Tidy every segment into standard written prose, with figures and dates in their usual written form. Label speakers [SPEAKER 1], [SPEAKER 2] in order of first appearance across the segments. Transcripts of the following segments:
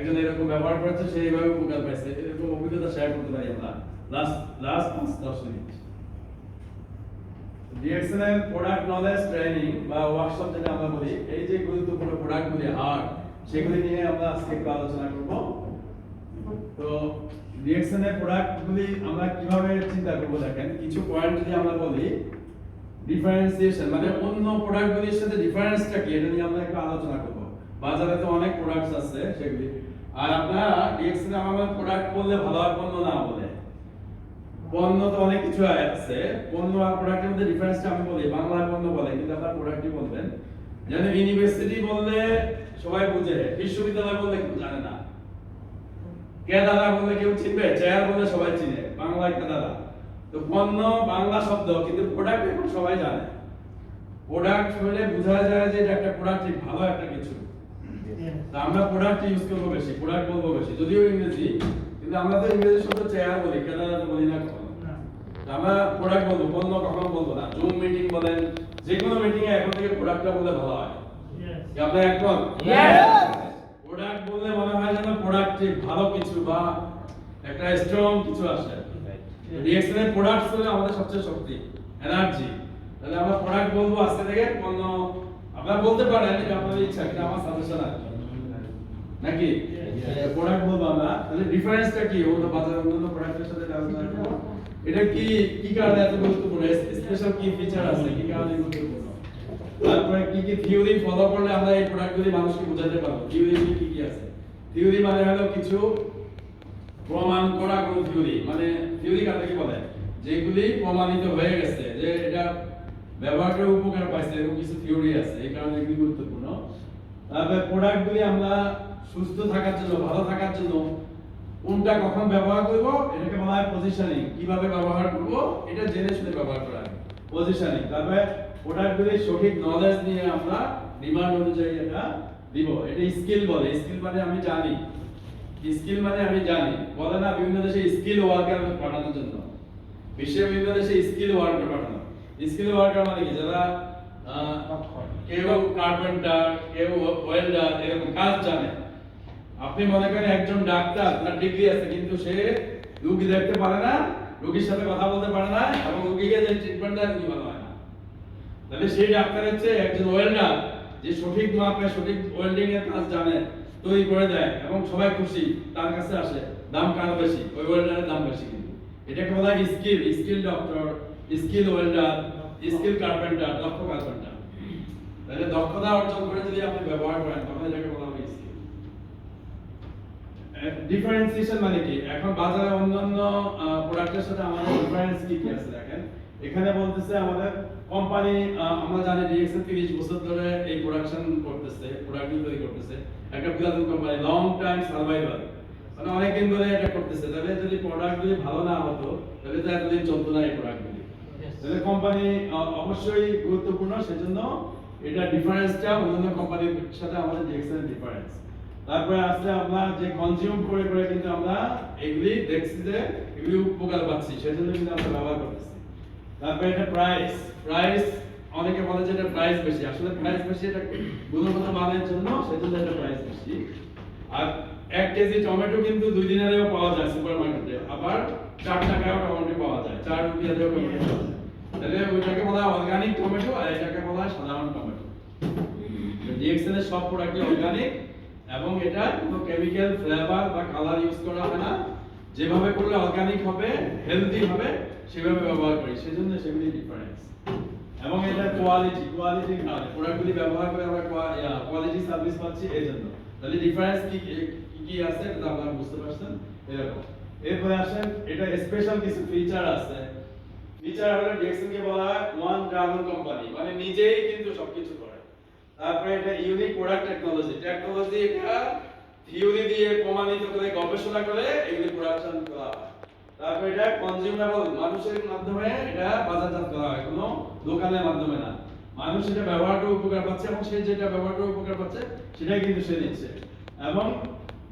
[SPEAKER 1] একজন এরকম ব্যবহার করেছে, সে এইভাবে উপকার পাইছে, এরকম অভিজ্ঞতা শেয়ার করতে পারি আমরা লাস্ট 5-10 মিনিট। ডিএক্সএল এর প্রোডাক্ট নলেজ ট্রেনিং বা ওয়ার্কশপ যেটা আমরা বলি, এই যে গুরুত্বপূর্ণ প্রোডাক্টগুলি হার্ড, সেগুলি নিয়ে আমরা আজকে একটু আলোচনা করব। তো ডিএক্সএল এর প্রোডাক্টগুলি আমরা কিভাবে চিন্তা করব, দেখেন কিছু পয়েন্ট যদি আমরা বলি। ডিফারেন্সিয়েশন মানে অন্য প্রোডাক্টগুলির সাথে ডিফারেন্সটা কি, এটা নিয়ে আমরা একটু আলোচনা করব। বাজারে তো অনেক প্রোডাক্টস আছে সেগুলি, আর আপনারা ডিএক্সএল এ আমাদের প্রোডাক্ট বললে ভালো আর পণ্য না বলে, পণ্য তো অনেক কিছু আছে, পণ্য আর প্রোডাক্টের মধ্যে ডিফারেন্সটা আমি বলি, বাংলায় পণ্য বলে কিন্তু আপনারা প্রোডাক্টই বলবেন। যেন ইউনিভার্সিটি বললে সবাই বুঝে, বিশ্ববিদ্যালয় বললে কেউ জানে না, কেদারা বললে কেউ চিনবে, চেয়ার বললে সবাই চিনে, বাংলায় কেদারা। তো পণ্য বাংলা শব্দ, কিন্তু প্রোডাক্ট এখন সবাই জানে। প্রোডাক্ট হলে বোঝা যায় যে এটা একটা প্রোডাক্ট, ভালো একটা কিছু। তা আমরা প্রোডাক্ট ইউজ করবো বেশি, প্রোডাক্ট বলবো বেশি, যদিও ইংরেজি, কিন্তু আমরা তো ইংরেজি শব্দ চেয়ার বলি, কেদারা তো বলি না কখনো। আমরা প্রোডাক্ট বলবো, পণ্য কখনো বলবো না। জুম মিটিং বলেন, যে কোনো মিটিং এ এখন থেকে প্রোডাক্টটা বললে ভালো হয়। আপনি একমত? প্রোডাক্ট বললে মনে হয় যেন প্রোডাক্টে ভালো কিছু বা একটা স্ট্রং কিছু আসে। ডিএক্সএল এর প্রোডাক্টস হলো আমাদের সবচেয়ে শক্তি, এনার্জি। তাহলে আমরা প্রোডাক্ট বলবো আজকে থেকে, পণ্য আপনারা বলতে পারেন, এটা আপনাদের ইচ্ছা, কিন্তু আমার সাজেশন আছে নাকি প্রোডাক্ট বলবো আমরা। তাহলে ডিফারেন্সটা কি, অন্য বাজারের অন্যান্য প্রোডাক্টের সাথে আলোচনা করব। এটা কি কি কারণে এত গুরুত্বপূর্ণ, স্পেশাল কি ফিচার আছে, কি কারণে গুরুত্বপূর্ণ, তারপরে কি কি থিওরি ফলো করলে আমরা এই প্রোডাক্টগুলি মানুষকে বোঝাতে পারবো। থিওরি কি কি আছে? থিওরি মানে হলো কিছু প্রমাণ করা কোন থিওরি, মানে থিওরি কাকে বলে, যেগুলি প্রমাণিত হয়ে গেছে যে এটা ব্যবহার করে উপকার পাইছে, এরকম কিছু থিওরি আছে, এই কারণে এগুলি গুরুত্বপূর্ণ। তারপরে প্রোডাক্টগুলি আমরা সুস্থ থাকার জন্য, ভালো থাকার জন্য কোনটা কখন ব্যবহার করব, এটাকে বলা হয় পজিশনিং। কিভাবে ব্যবহার করব এটা জেনে শুনে ব্যবহার করা, পজিশনিং। তারপরে প্রোডাক্টগুলির সঠিক নলেজ নিয়ে আমরা ডিমান্ড অনুযায়ী এটা দিব, এটা স্কিল বলে। স্কিল মানে আমি জানি, স্কিল মানে আমি জানি, বলে না বিভিন্ন দেশে স্কিল ওয়ার্কার পাঠানোর জন্য, বিশ্বের বিভিন্ন দেশে স্কিল ওয়ার্কার পাঠানো। স্কিল ওয়ার্কার মানে কি, যারা কেউ কার্পেন্টার, কেউ ওয়েল্ডার, এরকম কাজ জানে। আপনি মনে করেন একজন ডাক্তার, তার ডিগ্রি আছে, কিন্তু সে রোগী দেখতে পারে না, রোগীর সাথে কথা বলতে পারে না, এবং রোগীকে যে ট্রিটমেন্ট দেয় রোগী ভালো হয় না। তাহলে সেই ডাক্তারের চেয়ে একজন ওয়েল্ডার, যে সঠিক মাপে সঠিক ওয়েল্ডিং এর কাজ জানে, তৈরি করে দেয় এবং সবাই খুশি, তার কাছে আসে, দাম কার বেশি, ওই ওয়েল্ডারের দাম বেশি। কিন্তু এটাকে বলা হয় skill, skill doctor, skill welder, skill carpenter, দক্ষ কার্পেন্টার। তাহলে দক্ষতা অর্জন করে যদি আপনি ব্যবহার করেন, তখন এটাকে বলা হবে স্কিল। ডিফারেন্সিয়েশন মানে কি, এখন বাজারে অন্যান্য প্রোডাক্টের সাথে আমাদের ডিফারেন্স কি কি আছে দেখেন। এখানে বলতেছে আমাদের কোম্পানি, আমরা জানি ডিএক্সএল 30 বছর ধরে এই প্রোডাকশন করতেছে, প্রোডাক্ট তৈরি করতেছে, একটা পুরাতন কোম্পানি, লং টাইম সার্ভাইভাল, মানে অনেক দিন ধরে এটা করতেছে। তাহলে যদি প্রোডাক্টগুলি ভালো না হতো, তাহলে তো এতদিন চলতো না এই প্রোডাক্টগুলি। তাহলে কোম্পানি অবশ্যই গুরুত্বপূর্ণ, সেজন্য এটা ডিফারেন্সটা অন্যান্য কোম্পানির সাথে আমাদের ডিএক্সএল ডিফারেন্স। তারপরে আসলে আমরা যে কনজিউম করে করে কিন্তু আমরা এগুলি দেখছি যে এগুলি উপকার পাচ্ছি, সেজন্য কিন্তু আমরা ব্যবহার করতেছি। তারপরে এটা প্রাইস, প্রাইস অনেকে বলে যে এটা প্রাইস বেশি, আসলে প্রাইস বেশি এটা গুণগত মানের জন্য, সেজন্য এটা প্রাইস বেশি। আর 1 কেজি টমেটো কিন্তু 2 দিনেরও পাওয়া যায় সুপারমার্কেটে, আবার 4 টাকায়ও টমেটো পাওয়া যায়, 4 রুপিয়াতেও টমেটো পাওয়া যায়। তাহলে ওইটাকে বলা হয় অর্গানিক টমেটো, আর এটাকে বলা হয় সাধারণ টমেটো। ডিএক্সএল এর সব প্রোডাক্টই অর্গানিক, এবং এটা কোনো কেমিক্যাল, ফ্লেভার বা কালার ইউজ করা হয় না। যেভাবে করলে অর্গানিক হবে, হেলদি হবে, সেভাবে ব্যবহার করি, সেজন্য সেগুলি ডিফারেন্স। এবং এটা কোয়ালিটি, কোয়ালিটির কারণে প্রোডাক্টগুলি ব্যবহার করে আমরা কোয়ালিটি সার্ভিস পাচ্ছি, এই জন্য। তাহলে ডিফারেন্স কি কি আছে এটা আপনারা বুঝতে পারছেন এরকম। এরপরে আসেন, এটা স্পেশাল কিছু ফিচার আছে। ফিচার হলো ডিএক্সএল কে বলা হয় ওয়ান ড্রাগন কোম্পানি, মানে নিজেই কিন্তু সবকিছু করে। তারপরে এটা ইউনিক প্রোডাক্ট টেকনোলজি, টেকনোলজি এটা থিওরি দিয়ে প্রমাণিত করে, গবেষণা করে এগুলি প্রোডাকশন করা হয়। তারপরে এটা কনজিউমেবল, মানুষের মাধ্যমে এটা বাজারজাত করা হয়, কোনো দোকানের মাধ্যমে না। মানুষ এটা ব্যবহার করে উপকার পাচ্ছে, এবং সে যেটা ব্যবহার করে উপকার পাচ্ছে সেটাই কিন্তু সে দিচ্ছে। এবং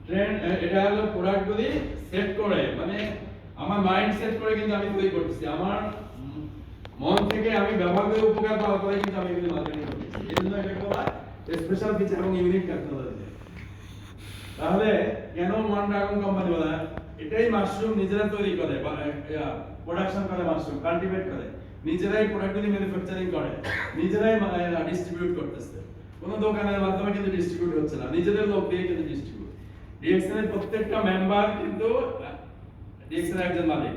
[SPEAKER 1] ট্রেন্ড, এটা হলো প্রোডাক্টগুলি সেট করে, মানে আমার মাইন্ড সেট করে কিন্তু আমি তৈরি করতেছি, আমার মন থেকে আমি ব্যবহার করে উপকার পাওয়ার পরে কিন্তু আমি এগুলি মার্কেটিং করতেছি। এই জন্য এটাকে বলা হয় স্পেশাল ফিচার এবং ইউনিক টেকনোলজি। তাহলে কেন ওয়ান ড্রাগন কোম্পানি বলা হয়? এটাই মাশরুম নিজেরা তৈরি করে, প্রোডাকশন করে, মাশরুম কাল্টিভেট করে, নিজেরাই প্রোডাক্টগুলি ম্যানুফ্যাকচারিং করে, নিজেরাই ডিস্ট্রিবিউট করতেছে। কোনো দোকানের মাধ্যমে কিন্তু ডিস্ট্রিবিউট হচ্ছে না, নিজেদের লোক দিয়ে কিন্তু ডিস্ট্রিবিউট। ডিএক্সএন এর প্রত্যেকটা মেম্বার কিন্তু ডিএক্সএন এর একজন মালিক।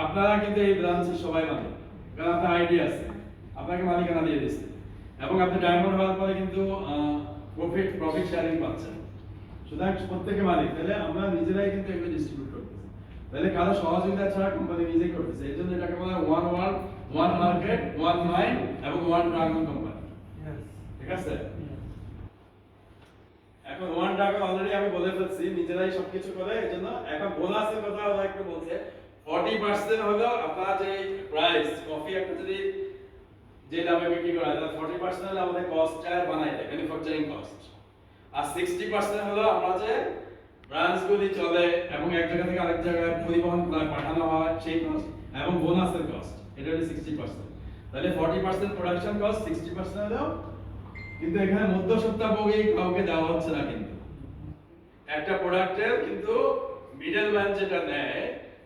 [SPEAKER 1] আপনারা কিন্তু এই ব্রাঞ্চের সবাই মালিক, কারণ আপনার আইডি আছে, আপনাকে মালিকানা দিয়ে দিচ্ছে, এবং আপনি ডায়মন্ড হওয়ার পরে কিন্তু প্রফিট শেয়ারিং পাচ্ছেন। সুতরাং প্রত্যেকে মালিক, তাহলে আমরা নিজেরাই কিন্তু এগুলো ডিস্ট্রিবিউট করতেছি, তাহলে কারো সহযোগিতা ছাড়া কোম্পানি নিজেই করতেছে। এই জন্য এটাকে বলা হয় one world, one market, one mind এবং ওয়ান ড্রাগন কোম্পানি। ঠিক আছে? এখন ওয়ান ড্রাগন অলরেডি আমি বলে ফেলছি, নিজেরাই সবকিছু করে। এই জন্য এখন বোনাসের কথা ওরা একটু বলছে, 40% হলো আপনার যে প্রাইস, কফি একটা যদি যে দামে বিক্রি করা হয়, তাহলে 40% হলো আমাদের কস্ট বানাই দেয়, ম্যানুফ্যাকচারিং কস্ট। আর 60% হলো আমরা যে ব্রাঞ্চগুলি চলে এবং এক জায়গা থেকে আরেক জায়গায় পরিবহন পাঠানো হয় সেই কস্ট, এবং বোনাসের কস্ট, এটা হলো 60%। তাহলে 40% প্রোডাকশন কস্ট, 60% হলো। কিন্তু এখানে মধ্যস্বত্বভোগী কাউকে দেওয়া হচ্ছে না। কিন্তু একটা প্রোডাক্টের কিন্তু মিডলম্যান যেটা নেয়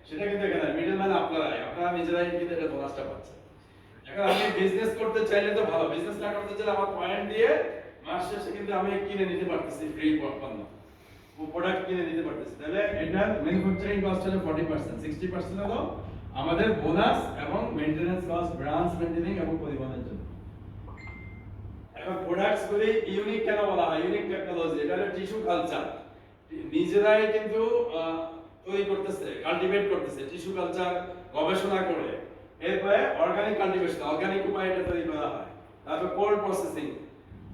[SPEAKER 1] সেটা কিন্তু এখানে মিডলম্যান আপনারা নিজেরাই কিন্তু এটা বোনাসটা পাচ্ছেন। এখন আমি বিজনেস করতে চাইলে তো ভালো, বিজনেস না করতে চাইলে আমার পয়েন্ট দিয়ে মাস শেষে কিন্তু আমি কিনে নিতে পারতেছি ফ্রি পণ্য, প্রোডাক্ট কিনে নিতে পারতেছি। তাহলে এটা ম্যানুফ্যাকচারিং কস্ট হলো 40%, 60% হলো আমাদের বোনাস এবং মেইনটেনেন্স কস্ট, ব্রাঞ্চ মেইনটেনিং এবং পরিবহনের জন্য। এখন প্রোডাক্টস গুলি ইউনিক কেন বলা হয়? ইউনিক টেকনোলজি, এটা হলো টিস্যু কালচার। নিজেরাই কিন্তু তৈরি করতেছে, কাল্টিভেট করতেছে, টিস্যু কালচার গবেষণা করে, এরপরে অর্গানিক কাল্টিভেশন, অর্গানিক উপায়ে এটা তৈরি করা হয়। তারপর কোল্ড প্রসেসিং,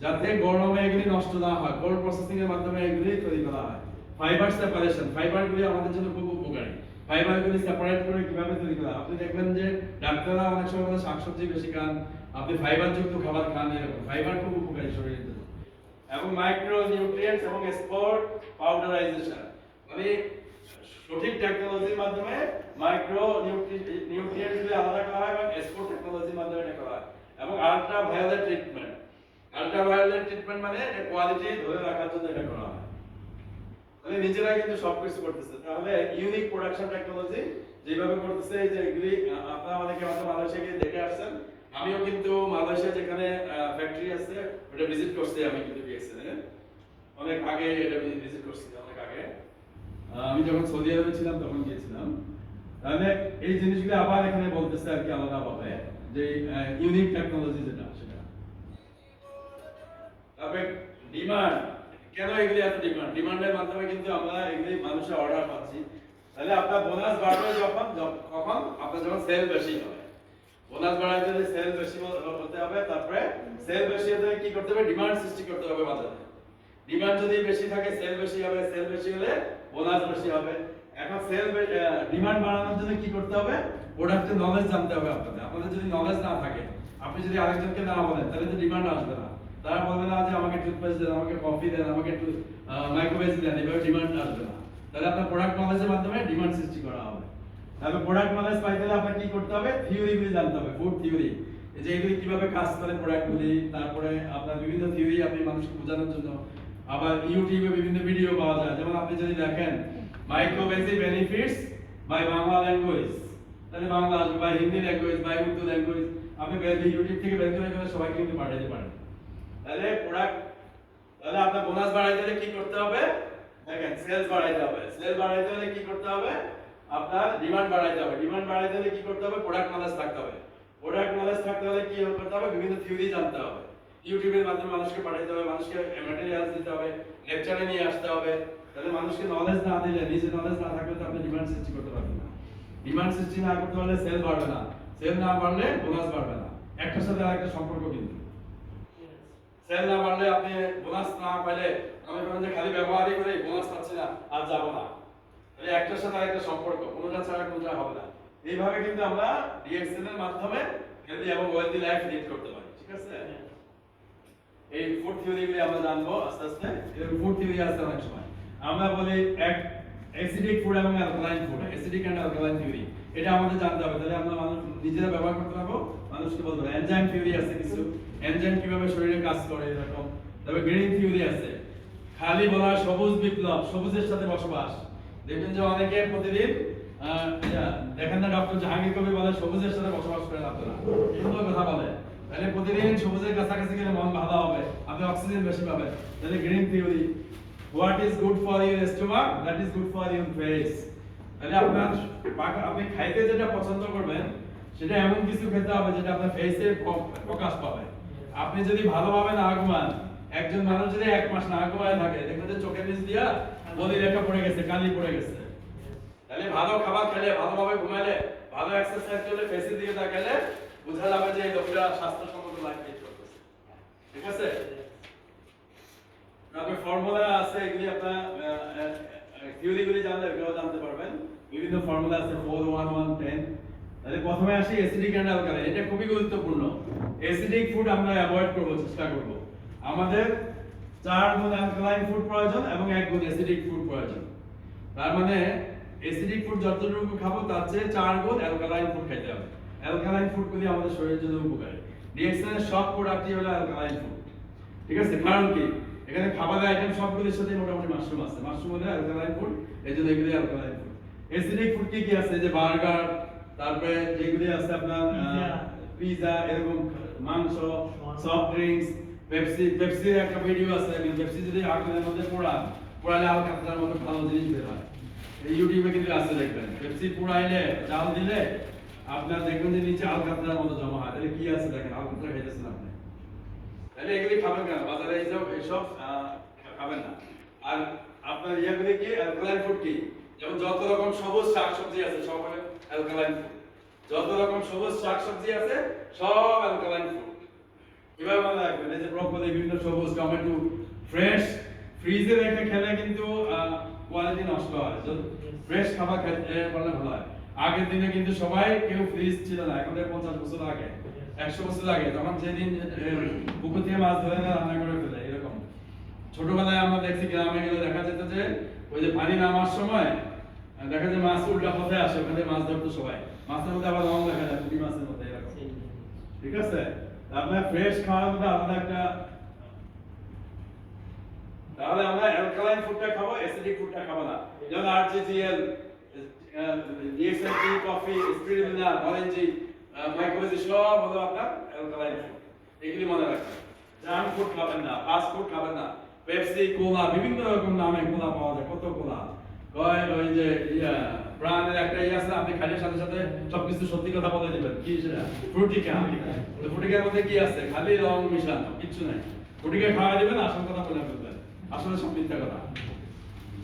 [SPEAKER 1] যাতে গরমে এগুলি নষ্ট না হয়, কোল্ড প্রসেসিং এর মাধ্যমে এগুলি তৈরি করা হয়। ফাইবার সেপারেশন, ফাইবারগুলি আমাদের জন্য খুব উপকারী। ফাইবারগুলি সেপারেট করে কিভাবে তৈরি করা হয়? আপনি দেখবেন যে ডাক্তাররা অনেক সময় বলে শাকসবজি বেশি খান, আপনি ফাইবার যুক্ত খাবার খান, এরকম ফাইবার খুব উপকারী শরীরের জন্য। এবং মাইক্রো নিউট্রিয়েন্টস এবং স্পোর পাউডারাইজেশন, মানে সঠিক টেকনোলজির মাধ্যমে মাইক্রো নিউট্রিয়েন্টস গুলো আলাদা করা হয় এবং স্পোর টেকনোলজির মাধ্যমে এটা করা হয়। এবং ultra violet treatment, ultra violet treatment মানে কোয়ালিটি ধরে রাখার জন্য এটা করা হয়। তাহলে নিজেরা কিন্তু সবকিছু করতেছে। তাহলে ইউনিক প্রোডাকশন টেকনোলজি যেভাবে করতেছে, এই যে এগুলি আপনারা অনেকে আমাদের মালয়েশিয়া গিয়ে দেখে আসছেন, আমিও কিন্তু মালয়েশিয়া যেখানে ফ্যাক্টরি আছে ওটা ভিজিট করছি। আমি কিন্তু ডিএক্সএন অনেক আগে এটা ভিজিট করছি, অনেক আগে আমি যখন সৌদি আরবে ছিলাম তখন গিয়েছিলাম। তাহলে এই জিনিসগুলো আবার এখানে বলতেছে আর কি আলাদাভাবে, যে ইউনিক টেকনোলজি যেটা সেটা। তবে ডিমান্ড, কেন এগুলি এত ডিমান্ড? ডিমান্ডের মাধ্যমে কিন্তু আমরা এগুলি মানুষের অর্ডার পাচ্ছি। তাহলে আপনার বোনাস বাড়বে কখন? আপনার যখন সেল বেশি হবে। বোনাস বাড়াইতে হলে সেল বেশি হতে হবে, তারপরে সেল বেশি হতে কি করতে হবে? ডিমান্ড সৃষ্টি করতে হবে বাজারে। ডিমান্ড যদি বেশি থাকে সেল বেশি হবে, সেল বেশি হলে বোনাস বেশি হবে। এখন ডিমান্ড বাড়ানোর জন্য কি করতে হবে? প্রোডাক্টের নলেজ জানতে হবে আপনাদের। আপনাদের যদি নলেজ না থাকে, আপনি যদি আরেকজনকে না বলেন, তাহলে তো ডিমান্ড আসবে না। তারা বলবে না যে আমাকে টুথপেস্ট দেন, আমাকে কফি দেন, আমাকে একটু মাইক্রোওয়েভ দেন, এভাবে ডিমান্ড আসবে না। তাহলে আপনার প্রোডাক্ট নলেজের মাধ্যমে ডিমান্ড সৃষ্টি করা হবে। তাহলে প্রোডাক্ট নলেজ পাইতে হলে আপনার কি করতে হবে? থিওরিগুলি জানতে হবে, ফুড থিওরি, যে এগুলি কিভাবে কাজ করে প্রোডাক্টগুলি। তারপরে আপনার বিভিন্ন থিওরি আপনি মানুষকে বোঝানোর জন্য আবার ইউটিউবে বিভিন্ন ভিডিও পাওয়া যায়। যেমন আপনি যদি দেখেন microwave benefits by Bangla language, তাহলে বাংলা আসবে, by Hindi language, by Urdu language, আপনি ইউটিউব থেকে বের করে সবাইকে কিন্তু পাঠাতে পারেন। তাহলে প্রোডাক্ট, তাহলে আপনার বোনাস বাড়াইতে হলে কি করতে হবে? দেখেন সেলস বাড়াইতে হবে। সেল বাড়াইতে হলে কি করতে হবে? আপনার ডিমান্ড বাড়াইতে হবে। ডিমান্ড বাড়াইতে হলে কি করতে হবে? প্রোডাক্ট নলেজ থাকতে হবে। প্রোডাক্ট নলেজ থাকতে হলে কি করতে হবে? বিভিন্ন থিওরি জানতে হবে, ইউটিউবের মাধ্যমে মানুষকে পাঠাইতে হবে, মানুষকে ম্যাটেরিয়ালস দিতে হবে, লেকচারে নিয়ে আসতে হবে। তাহলে মানুষকে নলেজ না দিলে, নিজে নলেজ না থাকলে তো আপনি ডিমান্ড সৃষ্টি করতে পারবেন না। ডিমান্ড সৃষ্টি না করতে পারলে সেল বাড়বে না, সেল না বাড়লে বোনাস বাড়বে না। একটার সাথে আরেকটা সম্পর্ক কিন্তু। সেল না বাড়লে আপনি বোনাস না পাইলে আমি বলেন যে খালি ব্যবহারই করে বোনাস পাচ্ছি না আর যাব না। তাহলে একটার সাথে আরেকটা সম্পর্ক, কোনটা ছাড়া কোনটা হবে না। এইভাবে কিন্তু আমরা ডিএক্সএন এর মাধ্যমে হেলদি এবং ওয়েলদি লাইফ লিড করতে পারি। ঠিক আছে? এই ফুড থিওরিগুলি আমরা জানবো আস্তে আস্তে। এর ফুড থিওরি আছে অনেক সময় আমরা বলি অ্যাসিডিক ফুড এবং alkaline food, acidic and alkaline theory, এটা আমাদের জানতে হবে। তাহলে আমরা মানুষ নিজেরা ব্যবহার করতে পারবো, মানুষকে বলবো। এনজাইম থিওরি আছে কিছু, এনজাইম কিভাবে শরীরে কাজ করে এরকম। তবে গ্রেডিং থিওরি আছে, খালি বলা হয় সবুজ বিপ্লব, সবুজের সাথে বসবাস। দেখবেন যে অনেকে প্রতিদিন দেখেন না ডক্টর জাহাঙ্গীর কবির বলে সবুজের সাথে বসবাস করেন আপনারা, সুন্দর কথা বলে। তাহলে প্রতিদিন সবুজের কাছাকাছি গেলে মন ভালো হবে, আপনি অক্সিজেন বেশি পাবেন। তাহলে green theory, what is good for your stomach that is good for your face. তাহলে আপনার আপনি খাইতে যেটা পছন্দ করবেন সেটা এমন কিছু খেতে হবে যেটা আপনার ফেসে প্রকাশ পাবে। আপনি যদি ভালোভাবে না ঘুমান, একজন মানুষ যদি 1 মাস না ঘুমায় থাকে, দেখবেন যে চোখের নিচ দিয়া বলি রেখা পড়ে গেছে, কালি পড়ে গেছে। তাহলে ভালো খাবার খেলে, ভালোভাবে ঘুমাইলে, ভালো এক্সারসাইজ করলে, ফেসের দিকে তাকালে বোঝা যাবে যে এই লোকটা স্বাস্থ্যসম্মত লাইফ লিড করতেছে। ঠিক আছে? তারপরে ফর্মুলা আছে, এগুলি আপনার থিওরিগুলি জানলে এগুলো জানতে পারবেন। বিভিন্ন ফর্মুলা আছে 4 1 1 10। তাহলে প্রথমে আসি অ্যাসিডিক এন্ড অ্যালকালাইন। এটা খুবই গুরুত্বপূর্ণ। অ্যাসিডিক ফুড আমরা অ্যাভয়েড করব, চেষ্টা করব। আমাদের 4 গুণ অ্যালকালাইন ফুড প্রয়োজন এবং 1 গুণ অ্যাসিডিক ফুড প্রয়োজন। তার মানে অ্যাসিডিক ফুড যতটুকু খাবো তার চেয়ে 4 গুণ অ্যালকালাইন ফুড খেতে হবে। অ্যালকালাইন ফুডগুলি আমাদের শরীরের জন্য উপকারী। রিঅ্যাকশনের সব প্রোডাক্টই হলো অ্যালকালাইন ফুড। ঠিক আছে? কারণ কি? এখানে খাবারের আইটেম সবগুলোর সাথে মোটামুটি মাশরুম আছে। মাশরুম হলো অ্যালকালাইন ফুড, এজন্য এগুলি অ্যালকালাইন ফুড। অ্যাসিডিক ফুড কি কি আছে? যে বার্গার, তারপরে যেগুলি আছে আপনার পিজা, এরকম মাংস, সফট ড্রিঙ্কস, পেপসির একটা ভিডিও আছে। পেপসি যদি আগুনের মধ্যে পোড়ালে আলকাতরার মতো ভালো জিনিস বের হয়। এই ইউটিউবে কিন্তু আছে, দেখবেন পেপসি পোড়াইলে জাল দিলে আপনার দেখবেন যে নিচে আলকাতরার মতো জমা হয়। তাহলে কি আছে দেখেন, আলকাতরা খাইতেছেন আপনি। তাহলে এগুলি খাবেন না, বাজারে এইসব খাবেন না। আর আপনার ইয়েগুলি কি অ্যালকালাইন ফুড কি? যেমন যত রকম সবুজ শাকসবজি আছে সব হলো অ্যালকালাইন ফুড। যত রকম সবুজ শাকসবজি আছে সব অ্যালকালাইন ফুড। এবার মনে রাখবেন, এই যে ব্রকলি, বিভিন্ন সবুজ টমেটো ফ্রেশ ফ্রিজে রেখে খেলে কিন্তু কোয়ালিটি নষ্ট হয়। ফ্রেশ খাবার খেতে পারলে ভালো হয়। আগের দিনে কিন্তু সবাই কেউ ফ্রিজ ছিল না, এখন 50 বছর আগে, 100 বছর আগে, তখন যেদিন পুকুর থেকে মাছ ধরে না রান্না করে ফেলে এরকম। ছোটবেলায় আমরা দেখছি গ্রামে গেলে দেখা যেত যে ওই যে পানি নামার সময় দেখা যায় মাছ উল্টা পথে আসে, ওখানে মাছ ধরতো সবাই। মাছের মধ্যে আবার রং দেখা যায় পুঁটি মাছের মধ্যে এরকম। ঠিক আছে? আপনার ফ্রেশ খাওয়ার মধ্যে আলাদা একটা। তাহলে আমরা অ্যালকালাইন ফুডটা খাবো, অ্যাসিডিক ফুডটা খাবো না। যেমন আরজিজিএল, ডিএক্সএলটি, কফি, স্পিরুলিনা, অরেঞ্জি, মাইক্রোওয়েভ সব হলো আপনার অ্যালকালাইন ফুড। এগুলি মনে রাখবেন। জাঙ্ক ফুড খাবেন না, ফাস্ট ফুড খাবেন না। পেপসি, কোলা, বিভিন্ন রকম নামে কোলা পাওয়া যায়, কত কোলা। ওই যে ব্র্যান্ডের একটা আছে, আপনি খালির সাথে সাথে সবকিছু সত্যি কথা বলে দিবেন। কি সেটা? ফ্রুটিকা। তো ফ্রুটিকার মধ্যে কি আছে? খালি রং মিশানো, কিচ্ছু নাই। ফ্রুটিকা খাওয়া দিবেন, আসল কথা বলে ফেলবেন, আসলে সব মিথ্যা কথা।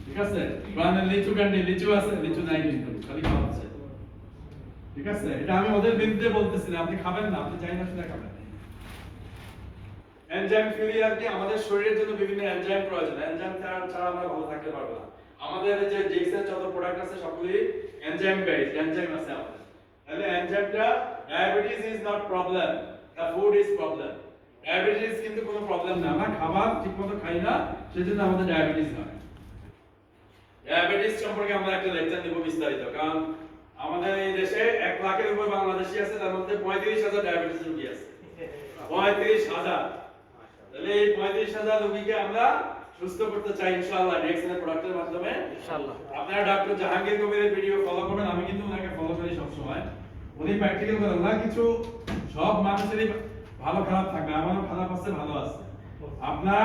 [SPEAKER 1] ঠিক আছে? ব্র্যান্ডের লিচু ক্যান্ডি, লিচু আছে, লিচু নাই কিন্তু খালি খাওয়াচ্ছে। ঠিক আছে? এটা আমি ওদের বিরুদ্ধে বলতেছি না, আপনি খাবেন না, আপনি চাই না শুনে খাবেন। এনজাইম ফেলিয়ার কি? আমাদের শরীরের জন্য বিভিন্ন এনজাইম প্রয়োজন। এনজাইম ছাড়া আমরা ভালো থাকতে পারবো না। আমাদের যে ডিএক্সের যত প্রোডাক্ট আছে সবগুলি এনজাইম বেসড, এনজাইম আছে আমাদের। তাহলে এনজাইমটা, diabetes is not problem, the food is problem. Diabetes কিন্তু কোনো প্রবলেম না, আমরা খাবার ঠিকমতো খাই না, সেজন্য আমাদের ডায়াবেটিস হয়। ডায়াবেটিস সম্পর্কে আমরা একটা লেকচার দেব বিস্তারিত, কারণ আমাদের এই দেশে 1 লাখের উপর বাংলাদেশি আছে, তার মধ্যে 35,000 ডায়াবেটিস রোগী আছে। 35,000। তাহলে এই 35,000 রোগীকে আমরা সুস্থ করতে চাই ইনশাআল্লাহ ডিএক্সএন প্রোডাক্টের মাধ্যমে ইনশাআল্লাহ। আপনারা ডক্টর জাহাঙ্গীর কবিরের ভিডিও ফলো করবেন, আমি কিন্তু ওনাকে ফলো করি সব সময়। উনি প্র্যাকটিক্যাল করেন না কিছু, সব মানুষেরই ভালো খারাপ থাকে, আমারও খারাপ আছে ভালো আছে। আপনার